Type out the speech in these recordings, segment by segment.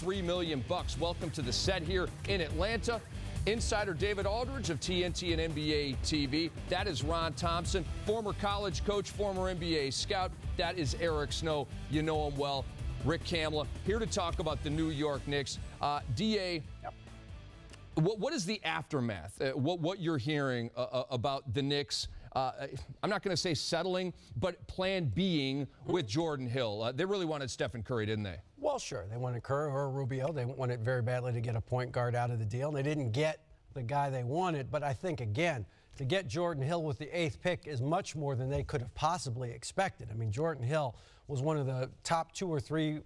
$3 million. Welcome to the set here in Atlanta. Insider David Aldridge of TNT and NBA TV. That is Ron Thompson, former college coach, former NBA scout. That is Eric Snow. You know him well. Rick Kamla here to talk about the New York Knicks. DA, yep. What is the aftermath? What you're hearing about the Knicks? I'm not going to say settling, but plan being with Jordan Hill. They really wanted Stephen Curry, didn't they? Well, sure. They wanted Curry or Rubio. They wanted very badly to get a point guard out of the deal. They didn't get the guy they wanted, but I think, again, to get Jordan Hill with the 8th pick is much more than they could have possibly expected. I mean, Jordan Hill was one of the top 2 or 3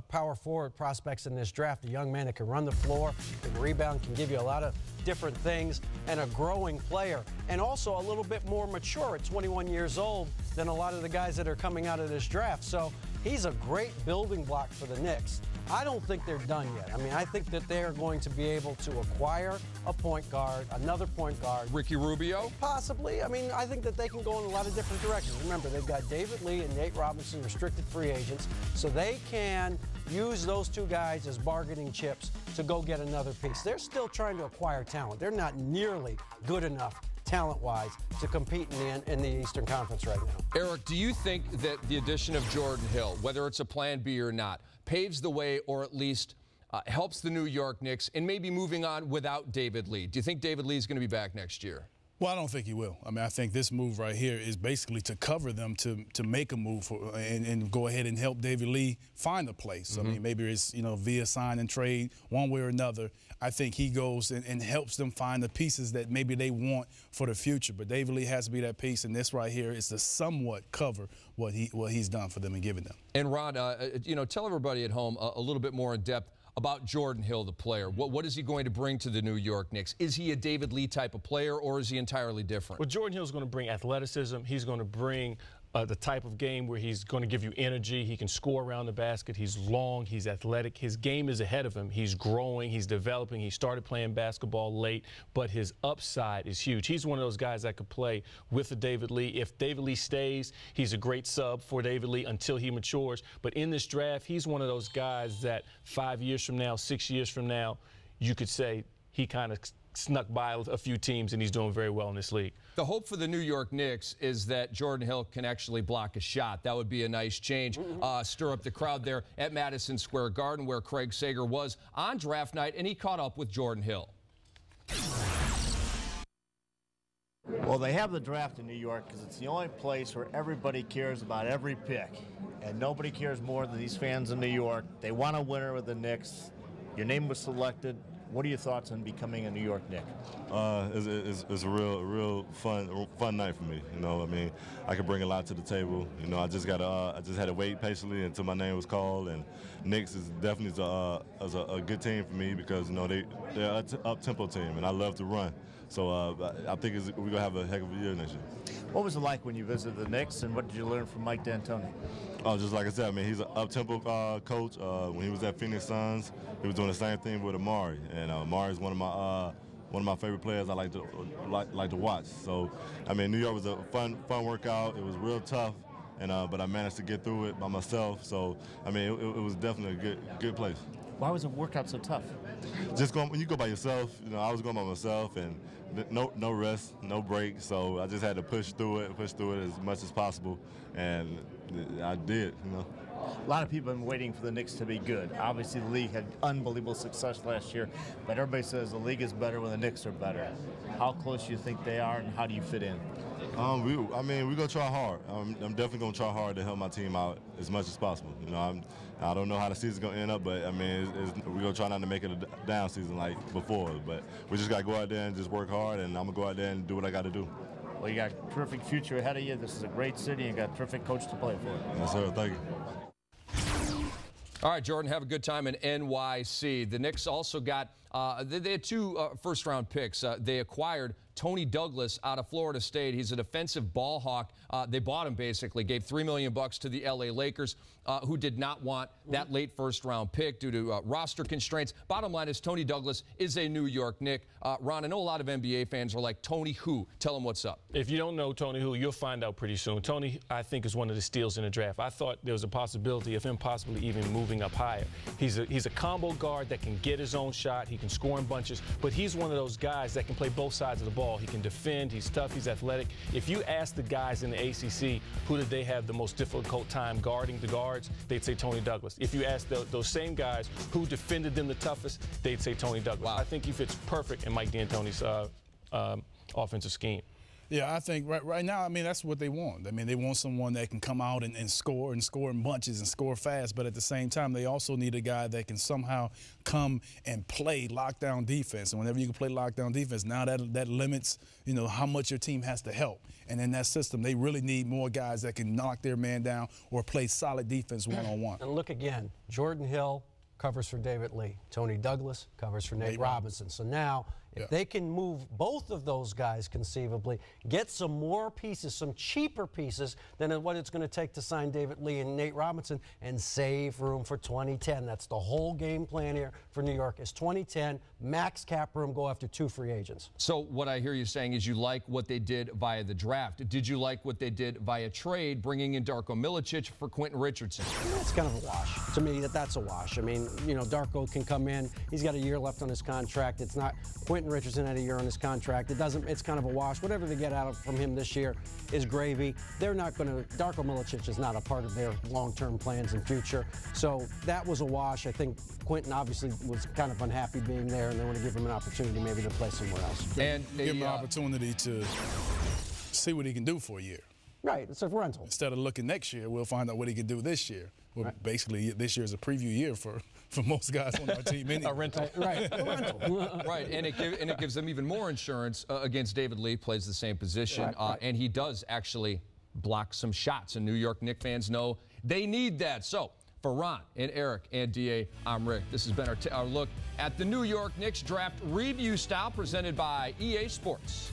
power forward prospects in this draft, a young man that can run the floor, can rebound, can give you a lot of different things, and a growing player, and also a little bit more mature at 21 years old than a lot of the guys that are coming out of this draft. So he's a great building block for the Knicks. I don't think they're done yet. I mean, I think that they are going to be able to acquire a point guard, another point guard. Ricky Rubio? Possibly. I mean, I think that they can go in a lot of different directions. Remember, they've got David Lee and Nate Robinson, restricted free agents, so they can use those 2 guys as bargaining chips to go get another piece. They're still trying to acquire talent. They're not nearly good enough talent-wise to compete in the Eastern Conference right now. Eric, do you think that the addition of Jordan Hill, whether it's a plan B or not, paves the way or at least helps the New York Knicks in maybe moving on without David Lee? Do you think David Lee is going to be back next year? Well, I don't think he will. I mean, I think this move right here is basically to cover them to make a move and go ahead and help David Lee find a place. I mean, maybe it's, via sign and trade, one way or another. I think he goes and helps them find the pieces that maybe they want for the future. But David Lee has to be that piece, and this right here is to somewhat cover what he's done for them and given them. And, Ron, tell everybody at home a little bit more in depth about Jordan Hill, the player. What is he going to bring to the New York Knicks? Is he a David Lee type of player, or is he entirely different? Well, Jordan Hill is going to bring athleticism. He's going to bring the type of game where he's going to give you energy. He can score around the basket. He's long. He's athletic. His game is ahead of him. He's growing. He's developing. He started playing basketball late, but his upside is huge. He's one of those guys that could play with the David Lee. If David Lee stays, he's a great sub for David Lee until he matures. But in this draft, he's one of those guys that 5 years from now, 6 years from now, you could say he kind of snuck by a few teams, and he's doing very well in this league. The hope for the New York Knicks is that Jordan Hill can actually block a shot. That would be a nice change. Stir up the crowd there at Madison Square Garden, where Craig Sager was on draft night, and he caught up with Jordan Hill. Well, they have the draft in New York because it's the only place where everybody cares about every pick. And nobody cares more than these fans in New York. They want a winner with the Knicks. Your name was selected. What are your thoughts on becoming a New York Knick? It's a real fun night for me. I mean, I can bring a lot to the table. I just had to wait patiently until my name was called. And Knicks is definitely a good team for me because they're an up-tempo team, and I love to run. So I think we're gonna have a heck of a year next year. What was it like when you visited the Knicks, and what did you learn from Mike D'Antoni? Oh, just like I said, I mean, he's an up-tempo coach. When he was at Phoenix Suns, he was doing the same thing with Amari, and Amari is one of my favorite players I like to watch. So, I mean, New York was a fun workout. It was real tough, but I managed to get through it by myself. So, I mean, it was definitely a good place. Why was the workout so tough? Just when you go by yourself, I was going by myself, and no rest, no break. So I just had to push through it as much as possible, and I did. A lot of people have been waiting for the Knicks to be good. Obviously, the league had unbelievable success last year, but everybody says the league is better when the Knicks are better. How close do you think they are, and how do you fit in? I mean, we're going to try hard. I'm definitely going to try hard to help my team out as much as possible. I don't know how the season's going to end up, but, I mean, we're going to try not to make it a down season like before. But we just got to go out there and just work hard, and I'm going to go out there and do what I got to do. Well, you got a terrific future ahead of you. This is a great city, and you got a terrific coach to play for. Yes, sir. Thank you. All right, Jordan, have a good time in NYC. The Knicks also got, they had 2 first-round picks. They acquired Toney Douglas out of Florida State. He's a defensive ball hawk They bought him, basically, gave $3 million to the L.A. Lakers, who did not want that late first-round pick due to roster constraints. Bottom line is Toney Douglas is a New York Knick. Ron, I know a lot of NBA fans are like, Toney who? Tell them what's up. If you don't know Toney who, you'll find out pretty soon. Toney, I think, is one of the steals in the draft. I thought there was a possibility of him possibly even moving up higher. He's a combo guard that can get his own shot. He can score in bunches, but he's one of those guys that can play both sides of the ball. He can defend. He's tough. He's athletic. If you ask the guys in the ACC who did they have the most difficult time guarding the guards, they'd say Toney Douglas. If you ask those same guys who defended them the toughest, they'd say Toney Douglas. Wow. I think he fits perfect in Mike D'Antoni's offensive scheme. Yeah, I think right now, I mean, that's what they want. I mean, they want someone that can come out and score in bunches and score fast, but at the same time, they also need a guy that can somehow come and play lockdown defense. And whenever you can play lockdown defense, now that limits, you know, how much your team has to help. And in that system, they really need more guys that can knock their man down or play solid defense one-on-one. And look again, Jordan Hill covers for David Lee. Toney Douglas covers for Nate Robinson. So now, if they can move both of those guys conceivably, get some more pieces, some cheaper pieces than what it's going to take to sign David Lee and Nate Robinson, and save room for 2010. That's the whole game plan here for New York is 2010, max cap room, go after 2 free agents. So what I hear you saying is you like what they did via the draft. Did you like what they did via trade, bringing in Darko Milicic for Quentin Richardson? That's kind of a wash. To me, that's a wash. I mean, you know, Darko can come in. He's got a year left on his contract. It's not Quentin Richardson had a year on his contract. It's kind of a wash. Whatever they get from him this year is gravy. They're not going to, Darko Milicic is not a part of their long-term plans and future. So that was a wash. I think Quentin obviously was kind of unhappy being there, and they want to give him an opportunity maybe to play somewhere else. And give him an opportunity to see what he can do for a year. Right, it's a rental. Instead of looking next year, we'll find out what he can do this year. Well, basically, this year is a preview year for most guys on our team anyway. A rental. Right, a rental. Right, and it gives them even more insurance against David Lee, plays the same position, and he does actually block some shots, and New York Knicks fans know they need that. So, for Ron and Eric and DA, I'm Rick. This has been our look at the New York Knicks draft review style presented by EA Sports.